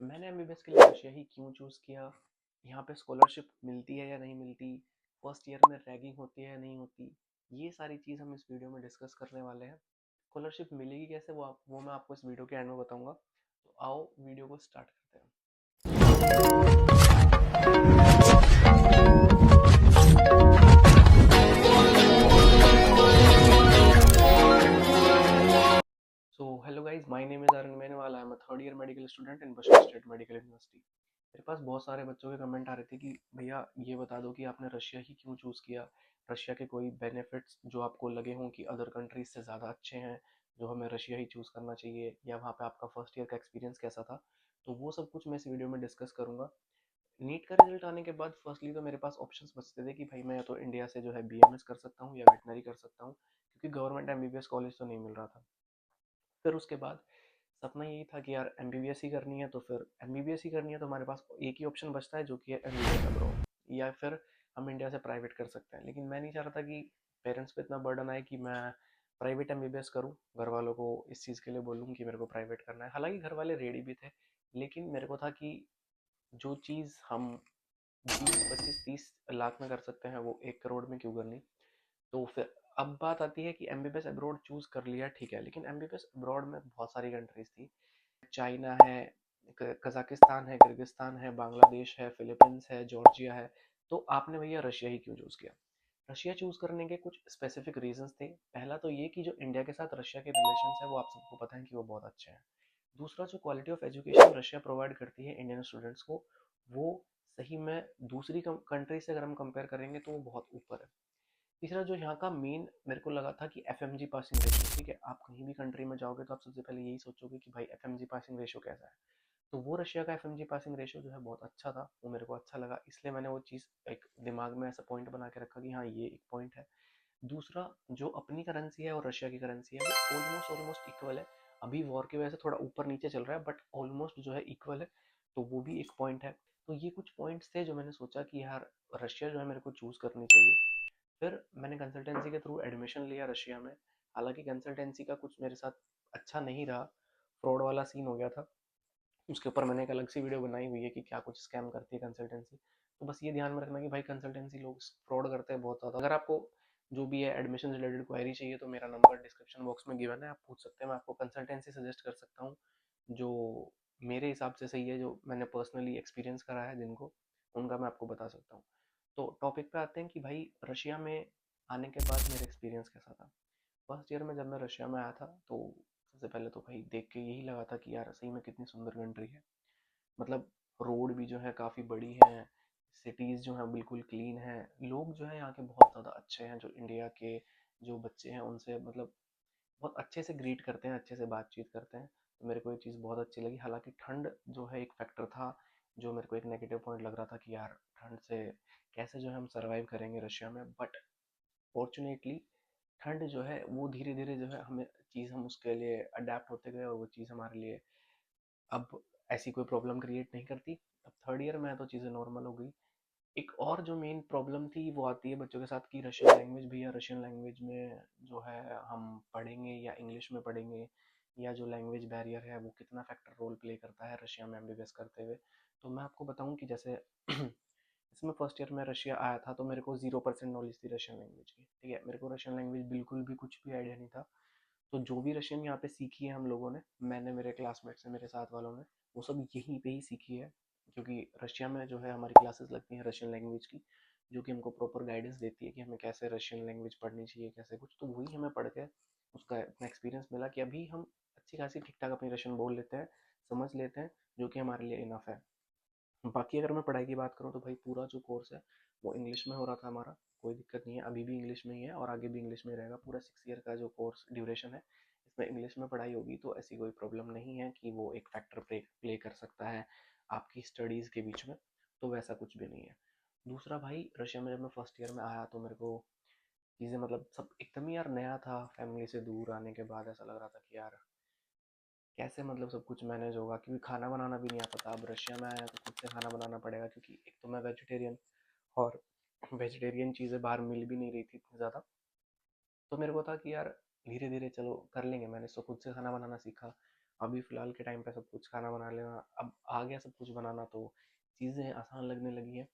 मैंने एमबीबीएस के लिए रशिया ही क्यों चूज़ किया, यहाँ पे स्कॉलरशिप मिलती है या नहीं मिलती, फर्स्ट ईयर में रैगिंग होती है या नहीं होती, ये सारी चीज़ हम इस वीडियो में डिस्कस करने वाले हैं। स्कॉलरशिप मिलेगी कैसे वो मैं आपको इस वीडियो के एंड में बताऊंगा। तो आओ वीडियो को स्टार्ट करते हैं। So hello guys, my name is Arun Menwal. I am a third year medical student in Bashkir state medical university. मेरे पास बहुत सारे बच्चों के कमेंट आ रहे थे कि भैया ये बता दो कि आपने रशिया ही क्यों चूज़ किया, रशिया के कोई बेनिफिट्स जो आपको लगे हों कि अदर कंट्रीज से ज़्यादा अच्छे हैं, जो हमें रशिया ही चूज़ करना चाहिए, या वहाँ पे आपका फर्स्ट ईयर का एक्सपीरियंस कैसा था। तो वो सब कुछ मैं इस वीडियो में डिस्कस करूँगा। नीट का रिजल्ट आने के बाद फर्स्टली तो मेरे पास ऑप्शंस बचते थे कि भाई मैं या तो इंडिया से जो है बीएमएस कर सकता हूँ या वेटनरी कर सकता हूँ, क्योंकि गवर्नमेंट एमबीबीएस कॉलेज तो नहीं मिल रहा था। फिर उसके बाद सपना यही था कि यार एमबीबीएस ही करनी है, तो फिर एमबीबीएस ही करनी है तो हमारे पास एक ही ऑप्शन बचता है जो कि है एमबीबीएस अब्रॉड, या फिर हम इंडिया से प्राइवेट कर सकते हैं। लेकिन मैं नहीं चाह रहा था कि पेरेंट्स पे इतना बर्डन आए कि मैं प्राइवेट एमबीबीएस करूँ, घर वालों को इस चीज़ के लिए बोलूँ कि मेरे को प्राइवेट करना है। हालांकि घर वाले रेडी भी थे, लेकिन मेरे को था कि जो चीज़ हम 20 25 30 लाख में कर सकते हैं वो 1 करोड़ में क्यों करनी। तो फिर अब बात आती है कि एमबीबीएस अब्रॉड चूज कर लिया, ठीक है, लेकिन एमबीबीएस अब्रॉड में बहुत सारी कंट्रीज थी। चाइना है, कजाकिस्तान है, किर्गिस्तान है, बांग्लादेश है, फिलीपींस है, जॉर्जिया है। तो आपने भैया रशिया ही क्यों चूज किया? रशिया चूज करने के कुछ स्पेसिफिक रीजंस थे। पहला तो ये कि जो इंडिया के साथ रशिया के रिलेशन है वो आप सबको पता है कि वो बहुत अच्छे हैं। दूसरा, जो quality of education Russia provide करती है इंडियन स्टूडेंट्स को, वो सही में दूसरी कंट्री से अगर हम कंपेयर करेंगे तो वो बहुत ऊपर है। तीसरा, जो यहाँ का मेन मेरे को लगा था कि एफ पासिंग रेशियो, ठीक है, आप कहीं भी कंट्री में जाओगे तो आप सबसे पहले यही सोचोगे कि भाई एफ पासिंग रेशियो कैसा है। तो वो रशिया का एफ पासिंग रेशियो जो है बहुत अच्छा था, वो मेरे को अच्छा लगा, इसलिए मैंने वो चीज़ एक दिमाग में ऐसा पॉइंट बना के रखा कि हाँ ये एक पॉइंट है। दूसरा, जो अपनी करेंसी है और रशिया की करेंसी है वो ऑलमोस्ट ऑलमोस्ट इक्वल है। अभी वॉर की वजह से थोड़ा ऊपर नीचे चल रहा है, बट ऑलमोस्ट जो है इक्वल है। तो वो भी एक पॉइंट है। तो ये कुछ पॉइंट्स थे जो मैंने सोचा कि यार रशिया जो है मेरे को चूज़ करनी चाहिए। फिर मैंने कंसल्टेंसी के थ्रू एडमिशन लिया रशिया में। हालांकि कंसल्टेंसी का कुछ मेरे साथ अच्छा नहीं रहा, फ्रॉड वाला सीन हो गया था। उसके ऊपर मैंने एक अलग सी वीडियो बनाई हुई है कि क्या कुछ स्कैम करती है कंसल्टेंसी। तो बस ये ध्यान में रखना कि भाई कंसल्टेंसी लोग फ्रॉड करते हैं बहुत ज़्यादा। अगर आपको जो भी है एडमिशन रिलेटेड क्वेरी चाहिए तो मेरा नंबर डिस्क्रिप्शन बॉक्स में गिवन है, आप पूछ सकते हैं। मैं आपको कंसल्टेंसी सजेस्ट कर सकता हूँ जो मेरे हिसाब से सही है, जो मैंने पर्सनली एक्सपीरियंस करा है जिनको, उनका मैं आपको बता सकता हूँ। तो टॉपिक पे आते हैं कि भाई रशिया में आने के बाद मेरा एक्सपीरियंस कैसा था। फर्स्ट ईयर में जब मैं रशिया में आया था तो सबसे पहले तो भाई देख के यही लगा था कि यार सही में कितनी सुंदर कंट्री है। मतलब रोड भी जो है काफ़ी बड़ी हैं, सिटीज़ जो हैं बिल्कुल क्लीन हैं, लोग जो है यहाँ के बहुत ज़्यादा अच्छे हैं। जो इंडिया के जो बच्चे हैं उनसे मतलब बहुत अच्छे से ग्रीट करते हैं, अच्छे से बातचीत करते हैं। तो मेरे को ये चीज़ बहुत अच्छी लगी। हालांकि ठंड जो है एक फैक्टर था जो मेरे को एक नेगेटिव पॉइंट लग रहा था कि यार ठंड से कैसे जो है हम सर्वाइव करेंगे रशिया में। बट फॉर्चुनेटली ठंड जो है वो धीरे धीरे जो है हमें चीज़, हम उसके लिए अडेप्ट होते गए और वो चीज़ हमारे लिए अब ऐसी कोई प्रॉब्लम क्रिएट नहीं करती। अब थर्ड ईयर में है तो चीज़ें नॉर्मल हो गई। एक और जो मेन प्रॉब्लम थी वो आती है बच्चों के साथ कि रशियन लैंग्वेज भी, या रशियन लैंग्वेज में जो है हम पढ़ेंगे या इंग्लिश में पढ़ेंगे, या जो लैंग्वेज बैरियर है वो कितना फैक्टर रोल प्ले करता है रशिया में एमबीबीएस करते हुए। तो मैं आपको बताऊं कि जैसे इसमें फर्स्ट ईयर में रशिया आया था तो मेरे को 0% नॉलेज थी रशियन लैंग्वेज की, ठीक है, मेरे को रशियन लैंग्वेज बिल्कुल भी कुछ भी आइडिया नहीं था। तो जो भी रशियन यहाँ पे सीखी है हम लोगों ने, मैंने, मेरे क्लासमेट्स ने, मेरे साथ वालों ने, वो सब यहीं पे ही सीखी है। क्योंकि रशिया में जो है हमारी क्लासेस लगती हैं रशियन लैंग्वेज की, जो कि हमको प्रॉपर गाइडेंस देती है कि हमें कैसे रशियन लैंग्वेज पढ़नी चाहिए, कैसे कुछ। तो वही हमें पढ़ के उसका इतना एक्सपीरियंस मिला कि अभी हम अच्छी खासी ठीक ठाक अपनी रशियन बोल लेते हैं, समझ लेते हैं, जो कि हमारे लिए इनफ है। बाकी अगर मैं पढ़ाई की बात करूँ तो भाई पूरा जो कोर्स है वो इंग्लिश में हो रहा था हमारा। कोई दिक्कत नहीं है, अभी भी इंग्लिश में ही है और आगे भी इंग्लिश में रहेगा। पूरा 6 ईयर का जो कोर्स ड्यूरेशन है इसमें इंग्लिश में पढ़ाई होगी, तो ऐसी कोई प्रॉब्लम नहीं है कि वो एक फैक्टर प्ले कर सकता है आपकी स्टडीज़ के बीच में। तो वैसा कुछ भी नहीं है। दूसरा भाई, रशिया में जब मैं फर्स्ट ईयर में आया तो मेरे को चीज़ें मतलब सब एकदम ही यार नया था। फैमिली से दूर आने के बाद ऐसा लग रहा था कि यार कैसे मतलब सब कुछ मैनेज होगा, क्योंकि खाना बनाना भी नहीं आता था। अब रशिया में आया तो खुद से खाना बनाना पड़ेगा, क्योंकि एक तो मैं वेजिटेरियन, और वेजिटेरियन चीज़ें बाहर मिल भी नहीं रही थी इतनी ज़्यादा। तो मेरे को था कि यार धीरे धीरे चलो कर लेंगे। मैंने खुद से खाना बनाना सीखा। अभी फ़िलहाल के टाइम पे सब कुछ खाना बना लेना अब आ गया सब कुछ बनाना, तो चीज़ें आसान लगने लगी हैं।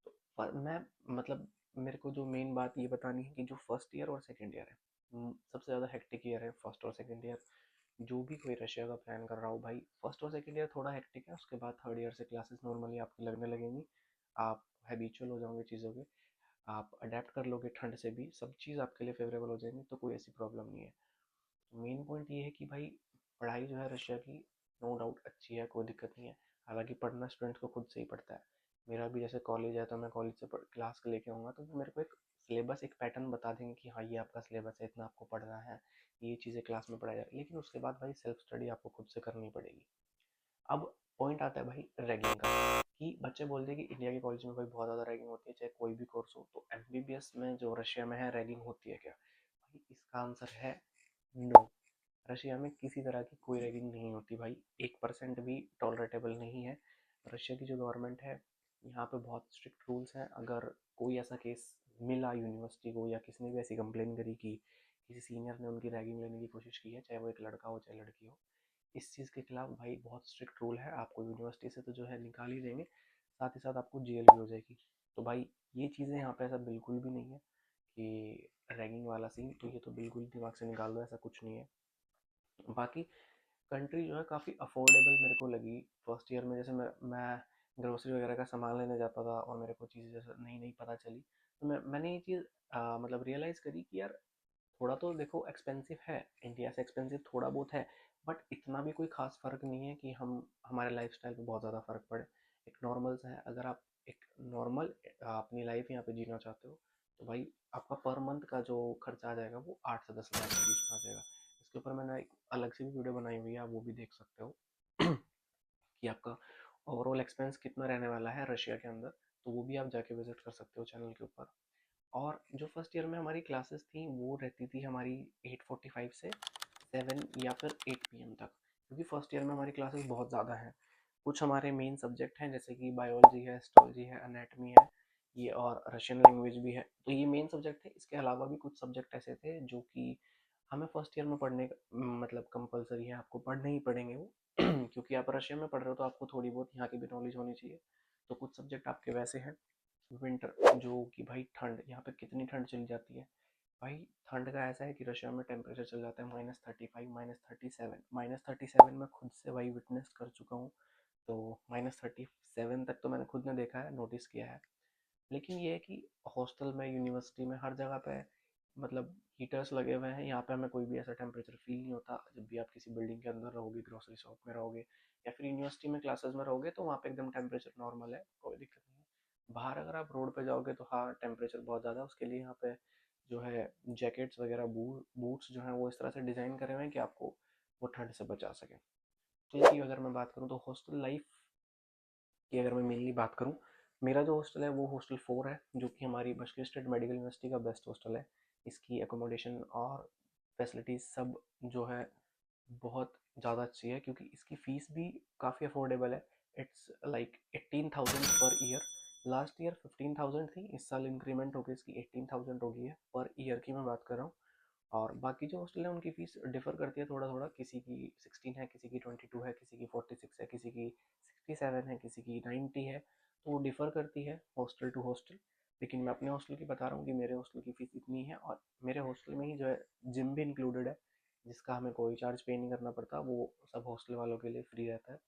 तो पर मैं मतलब मेरे को जो मेन बात ये बतानी है कि जो फर्स्ट ईयर और सेकंड ईयर है, सबसे ज़्यादा हेक्टिक ईयर है फर्स्ट और सेकंड ईयर। जो भी कोई रशिया का प्लान कर रहा हो भाई, फर्स्ट और सेकंड ईयर थोड़ा हेक्टिक है, उसके बाद थर्ड ईयर से क्लासेस नॉर्मली आपकी लगने लगेंगी। आप हैबिचुअल हो जाओगे चीज़ों के, आप अडेप्ट कर लोगे ठंड से भी, सब चीज़ आपके लिए फेवरेबल हो जाएंगी, तो कोई ऐसी प्रॉब्लम नहीं है। मेन पॉइंट ये है कि भाई पढ़ाई जो है रशिया की नो डाउट अच्छी है, कोई दिक्कत नहीं है। हालांकि पढ़ना स्टूडेंट को खुद से ही पड़ता है। मेरा भी जैसे कॉलेज है तो मैं कॉलेज से क्लास लेके आऊँगा तो वो मेरे को एक सिलेबस एक पैटर्न बता देंगे कि हाँ ये आपका सिलेबस है, इतना आपको पढ़ना है, ये चीज़ें क्लास में पढ़ाया जाए, लेकिन उसके बाद भाई सेल्फ स्टडी आपको खुद से करनी पड़ेगी। अब पॉइंट आता है भाई रैगिंग का, कि बच्चे बोलते हैं कि इंडिया के कॉलेज में भाई बहुत ज़्यादा रैगिंग होती है चाहे कोई भी कोर्स हो, तो एमबीबीएस में जो रशिया में है रैगिंग होती है क्या? भाई इसका आंसर है नो। रशिया में किसी तरह की कोई रैगिंग नहीं होती भाई, 1% भी टॉलरेटेबल नहीं है। रशिया की जो गवर्नमेंट है यहाँ पे बहुत स्ट्रिक्ट रूल्स हैं। अगर कोई ऐसा केस मिला यूनिवर्सिटी को या किसी ने भी ऐसी कंप्लेन करी कि किसी सीनियर ने उनकी रैगिंग लेने की कोशिश की है, चाहे वो एक लड़का हो चाहे लड़की हो, इस चीज़ के खिलाफ भाई बहुत स्ट्रिक्ट रूल है। आपको यूनिवर्सिटी से तो जो है निकाल ही देंगे, साथ ही साथ आपको जेल भी हो जाएगी। तो भाई ये चीज़ें यहाँ पे ऐसा बिल्कुल भी नहीं है कि रैगिंग वाला सीन, तो ये तो बिल्कुल दिमाग से निकाल दो, ऐसा कुछ नहीं है। बाकी कंट्री जो है काफ़ी अफोर्डेबल मेरे को लगी फर्स्ट ईयर में। जैसे मैं ग्रोसरी वगैरह का सामान लेने जाता था और मेरे को चीज़ें जैसे नई नई पता चली, तो मैंने ये चीज़ मतलब रियलाइज़ करी कि यार थोड़ा तो देखो एक्सपेंसिव है, इंडिया से एक्सपेंसिव थोड़ा बहुत है, बट इतना भी कोई खास फ़र्क नहीं है कि हम हमारे लाइफस्टाइल पे बहुत ज़्यादा फ़र्क पड़े। एक नॉर्मल सा है, अगर आप एक नॉर्मल अपनी लाइफ यहाँ पे जीना चाहते हो, तो भाई आपका पर मंथ का जो खर्चा आ जाएगा वो 8 से 10 लाख के बीच में आ जाएगा। इसके ऊपर मैंने एक अलग से भी वीडियो बनाई हुई है, आप वो भी देख सकते हो कि आपका ओवरऑल एक्सपेंस कितना रहने वाला है रशिया के अंदर, तो वो भी आप जाके विजिट कर सकते हो चैनल के ऊपर। और जो फर्स्ट ईयर में हमारी क्लासेस थी वो रहती थी हमारी 8:45 से 7 या फिर 8 PM तक, क्योंकि फर्स्ट ईयर में हमारी क्लासेस बहुत ज़्यादा हैं। कुछ हमारे मेन सब्जेक्ट हैं जैसे कि बायोलॉजी है, हिस्टोलॉजी है, एनाटमी है, ये और रशियन लैंग्वेज भी है, तो ये मेन सब्जेक्ट थे। इसके अलावा भी कुछ सब्जेक्ट ऐसे थे जो कि हमें फर्स्ट ईयर में पढ़ने का मतलब कंपलसरी है, आपको पढ़ने ही पड़ेंगे वो क्योंकि आप रशिया में पढ़ रहे हो तो आपको थोड़ी बहुत यहाँ की भी नॉलेज होनी चाहिए। तो कुछ सब्जेक्ट आपके वैसे हैं। विंटर जो कि भाई ठंड, यहाँ पे कितनी ठंड चली जाती है भाई। ठंड का ऐसा है कि रशिया में टेम्परेचर चल जाता है -35, -37, -37 मैं खुद से भाई विटनेस कर चुका हूँ। तो -37 तक तो मैंने खुद ने देखा है, नोटिस किया है। लेकिन ये है कि हॉस्टल में, यूनिवर्सिटी में, हर जगह पे मतलब हीटर्स लगे हुए हैं। यहाँ पे हमें कोई भी ऐसा टेम्परेचर फील नहीं होता। जब भी आप किसी बिल्डिंग के अंदर रहोगे, ग्रोसरी शॉप में रहोगे या फिर यूनिवर्सिटी में क्लासेस में रहोगे, तो वहाँ पे एकदम टेम्परेचर नॉर्मल है, कोई दिक्कत नहीं है। बाहर अगर आप रोड पे जाओगे तो हाँ टेम्परेचर बहुत ज़्यादा है, उसके लिए यहाँ पे जो है जैकेट्स वगैरह, बूट्स जो हैं वो इस तरह से डिज़ाइन करे हुए हैं कि आपको वो ठंड से बचा सके। तो इसकी अगर मैं बात करूँ तो हॉस्टल लाइफ की अगर मैं मेनली बात करूँ, मेरा जो हॉस्टल है वो हॉस्टल 4 है, जो कि हमारी बशकिर स्टेट मेडिकल यूनिवर्सिटी का बेस्ट हॉस्टल है। इसकी एकोमोडेशन और फैसिलिटीज़ सब जो है बहुत ज़्यादा अच्छी है, क्योंकि इसकी फ़ीस भी काफ़ी अफोर्डेबल है। It's like 18,000 per year. Last year 15,000 थी, इस साल इंक्रीमेंट होकर इसकी 18,000 हो गई है पर ईयर की मैं बात कर रहा हूँ। और बाकी जो हॉस्टल है उनकी फ़ीस डिफ़र करती है थोड़ा थोड़ा, किसी की 16 है, किसी की 22 है, किसी की 46 है, किसी की 67 है, किसी की 90 है, तो वो डिफ़र करती है हॉस्टल टू हॉस्टल। लेकिन मैं अपने हॉस्टल की बता रहा हूँ कि मेरे हॉस्टल की फ़ीस इतनी है, और मेरे हॉस्टल में ही जो है जिम भी इंक्लूडेड है, जिसका हमें कोई चार्ज पे नहीं करना पड़ता, वो सब हॉस्टल वालों के लिए फ्री रहता है।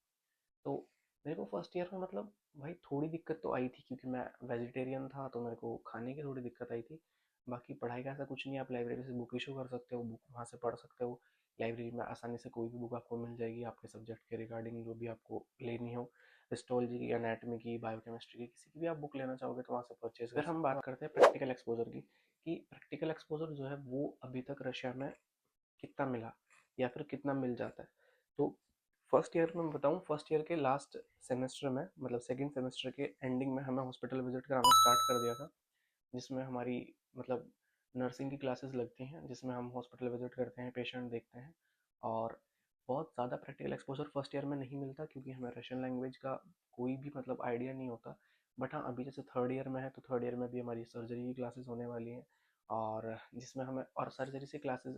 तो मेरे को फर्स्ट ईयर में मतलब भाई थोड़ी दिक्कत तो आई थी, क्योंकि मैं वेजिटेरियन था तो मेरे को खाने की थोड़ी दिक्कत आई थी। बाकी पढ़ाई का ऐसा कुछ नहीं है, आप लाइब्रेरी से बुक इशू कर सकते हो, बुक वहाँ से पढ़ सकते हो। लाइब्रेरी में आसानी से कोई भी बुक आपको मिल जाएगी आपके सब्जेक्ट के रिगार्डिंग, जो भी आपको लेनी हो, हिस्टोलॉजी की, एनाटमी की, बायोकेमिस्ट्री की, किसी की भी आप बुक लेना चाहोगे तो वहाँ से परचेज कर सकते हो। फिर हम बात करते हैं प्रैक्टिकल एक्सपोजर की, कि प्रैक्टिकल एक्सपोजर जो है वो अभी तक रशिया में कितना मिला या फिर कितना मिल जाता है। तो फर्स्ट ईयर में बताऊँ, फर्स्ट ईयर के लास्ट सेमेस्टर में, मतलब सेकंड सेमेस्टर के एंडिंग में हमें हॉस्पिटल विजिट कराना स्टार्ट कर दिया था, जिसमें हमारी मतलब नर्सिंग की क्लासेस लगती हैं, जिसमें हम हॉस्पिटल विजिट करते हैं, पेशेंट देखते हैं। और बहुत ज़्यादा प्रैक्टिकल एक्सपोजर फर्स्ट ईयर में नहीं मिलता, क्योंकि हमें रशियन लैंग्वेज का कोई भी मतलब आइडिया नहीं होता। बट हाँ, अभी जैसे थर्ड ईयर में है तो थर्ड ईयर में भी हमारी सर्जरी की क्लासेस होने वाली हैं, और जिसमें हमें और सर्जरी से क्लासेस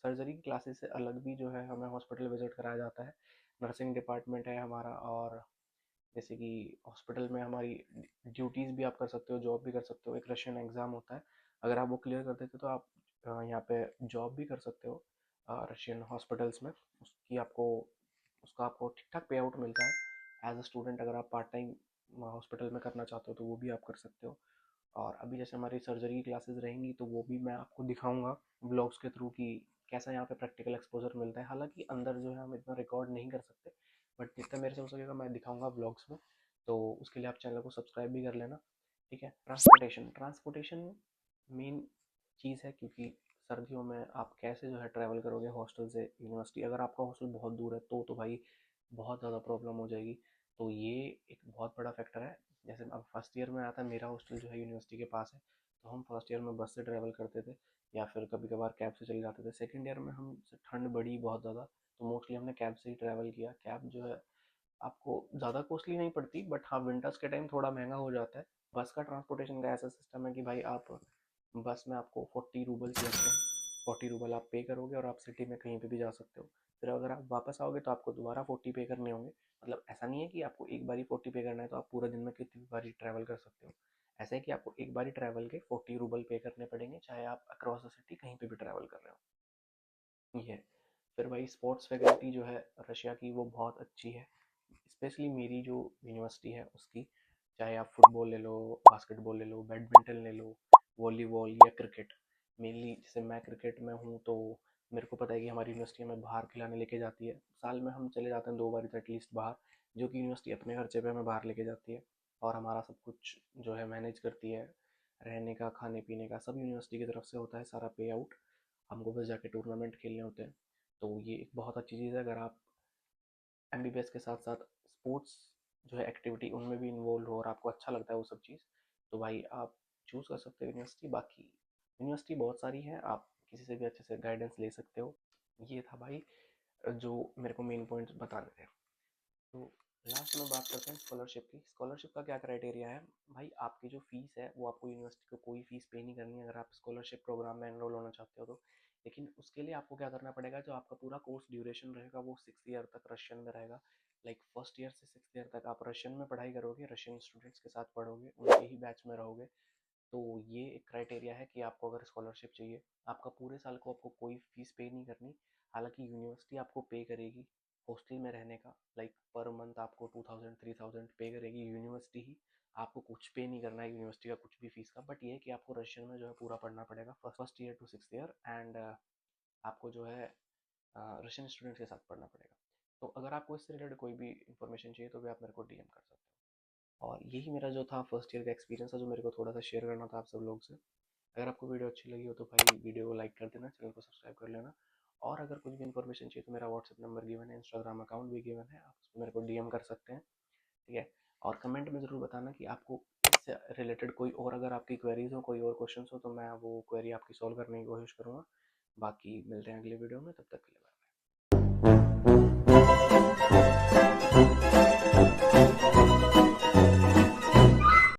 सर्जरी की क्लासेस से अलग भी जो है हमें हॉस्पिटल विजिट कराया जाता है। नर्सिंग डिपार्टमेंट है हमारा, और जैसे कि हॉस्पिटल में हमारी ड्यूटीज़ भी आप कर सकते हो, जॉब भी कर सकते हो। एक रशियन एग्ज़ाम होता है, अगर आप वो क्लियर कर देते हो तो आप यहाँ पे जॉब भी कर सकते हो रशियन हॉस्पिटल्स में। उसका आपको ठीक ठाक पे आउट मिलता है एज अ स्टूडेंट। अगर आप पार्ट टाइम हॉस्पिटल में करना चाहते हो तो वो भी आप कर सकते हो। और अभी जैसे हमारी सर्जरी की क्लासेस रहेंगी तो वो भी मैं आपको दिखाऊंगा ब्लॉग्स के थ्रू कि कैसा यहाँ पे प्रैक्टिकल एक्सपोजर मिलता है। हालांकि अंदर जो है हम इतना रिकॉर्ड नहीं कर सकते, बट जितना मेरे से हो सकेगा मैं दिखाऊंगा ब्लॉग्स में। तो उसके लिए आप चैनल को सब्सक्राइब भी कर लेना, ठीक है। ट्रांसपोर्टेशन ट्रांसपोर्टेशन मेन चीज़ है, क्योंकि सर्दियों में आप कैसे जो है ट्रैवल करोगे हॉस्टल से यूनिवर्सिटी। अगर आपका हॉस्टल बहुत दूर है तो भाई बहुत ज़्यादा प्रॉब्लम हो जाएगी। तो ये एक बहुत बड़ा फैक्टर है। जैसे अब फर्स्ट ईयर में आता है, मेरा हॉस्टल जो है यूनिवर्सिटी के पास है, तो हम फर्स्ट ईयर में बस से ट्रैवल करते थे या फिर कभी कभार कैब से चले जाते थे। सेकेंड ईयर में हम ठंड बढ़ी बहुत ज़्यादा, तो मोस्टली हमने कैब से ही ट्रैवल किया। कैब जो है आपको ज़्यादा कॉस्टली नहीं पड़ती, बट हाँ विंटर्स के टाइम थोड़ा महंगा हो जाता है। बस का ट्रांसपोर्टेशन का ऐसा सिस्टम है कि भाई आप बस में आपको 40 रूबल्स लगते हैं। 40 रूबल आप पे करोगे और आप सिटी में कहीं पे भी जा सकते हो। फिर अगर आप वापस आओगे तो आपको दोबारा 40 पे करने होंगे। मतलब ऐसा नहीं है कि आपको एक बारी 40 पे करना है तो आप पूरा दिन में कितनी बारी ट्रैवल कर सकते हो। ऐसा है कि आपको एक बारी ट्रैवल के 40 रूबल पे करने पड़ेंगे, चाहे आप अक्रॉस द सिटी कहीं पे भी ट्रैवल कर रहे हो। ये है। फिर भाई स्पोर्ट्स फैकल्टी जो है रशिया की वो बहुत अच्छी है, स्पेशली मेरी जो यूनिवर्सिटी है उसकी। चाहे आप फुटबॉल ले लो, बास्केटबॉल ले लो, बैडमिंटन ले लो, वॉलीबॉल या क्रिकेट। मेनली जैसे मैं क्रिकेट में हूँ तो मेरे को पता है कि हमारी यूनिवर्सिटी हमें बाहर खिलाने लेके जाती है। साल में हम चले जाते हैं 2 बार तो एटलीस्ट बाहर, जो कि यूनिवर्सिटी अपने खर्चे पे हमें बाहर लेके जाती है। और हमारा सब कुछ जो है मैनेज करती है, रहने का, खाने पीने का सब यूनिवर्सिटी की तरफ से होता है सारा पे आउट। हमको बस जाके टूर्नामेंट खेलने होते हैं। तो ये एक बहुत अच्छी चीज़ है। अगर आप एमबीबीएस के साथ साथ स्पोर्ट्स जो है एक्टिविटी उनमें भी इन्वॉल्व हो और आपको अच्छा लगता है वो सब चीज़, तो भाई आप चूज़ कर सकते हो यूनिवर्सिटी। बाकी यूनिवर्सिटी बहुत सारी है, आप किसी से भी अच्छे से गाइडेंस ले सकते हो। ये था भाई जो मेरे को मेन पॉइंट्स बताने थे। तो लास्ट में बात करते हैं स्कॉलरशिप की। स्कॉलरशिप का क्या क्राइटेरिया है भाई? आपकी जो फीस है वो आपको यूनिवर्सिटी को कोई फीस पे नहीं करनी है अगर आप स्कॉलरशिप प्रोग्राम में एनरोल होना चाहते हो तो। लेकिन उसके लिए आपको क्या करना पड़ेगा, जो आपका पूरा कोर्स ड्यूरेशन रहेगा वो 6 ईयर तक रशियन में रहेगा। लाइक फर्स्ट ईयर से 6 ईयर तक आप रशियन में पढ़ाई करोगे, रशियन स्टूडेंट्स के साथ पढ़ोगे, उनके ही बैच में रहोगे। तो ये एक क्राइटेरिया है कि आपको अगर स्कॉलरशिप चाहिए, आपका पूरे साल को आपको कोई फीस पे नहीं करनी। हालांकि यूनिवर्सिटी आपको पे करेगी हॉस्टल में रहने का, लाइक पर मंथ आपको 2000 3000 पे करेगी यूनिवर्सिटी ही। आपको कुछ पे नहीं करना है यूनिवर्सिटी का कुछ भी फीस का। बट ये है कि आपको रशियन में जो है पूरा पढ़ना पड़ेगा first year to 6 year, and आपको जो है रशियन स्टूडेंट्स के साथ पढ़ना पड़ेगा। तो अगर आपको इससे रिलेटेड कोई भी इन्फॉर्मेशन चाहिए तो भी आप मेरे को डीएम कर सकते हो। और यही मेरा जो था फर्स्ट ईयर का एक्सपीरियंस था, जो मेरे को थोड़ा सा शेयर करना था आप सब लोग से। अगर आपको वीडियो अच्छी लगी हो तो भाई वीडियो को लाइक कर देना, चैनल को सब्सक्राइब कर लेना। और अगर कुछ भी इन्फॉर्मेशन चाहिए तो मेरा व्हाट्सएप नंबर गिवन है, इंस्टाग्राम अकाउंट भी गिवन है, आप उस पर मेरे को डीएम कर सकते हैं, ठीक है। और कमेंट में ज़रूर बताना कि आपको इससे रिलेटेड कोई और अगर आपकी क्वेरीज हो, कोई और क्वेश्चन हो, तो मैं वो क्वेरी आपकी सॉल्व करने की कोशिश करूँगा। बाकी मिलते हैं अगले वीडियो में, तब तक के लिए बाय।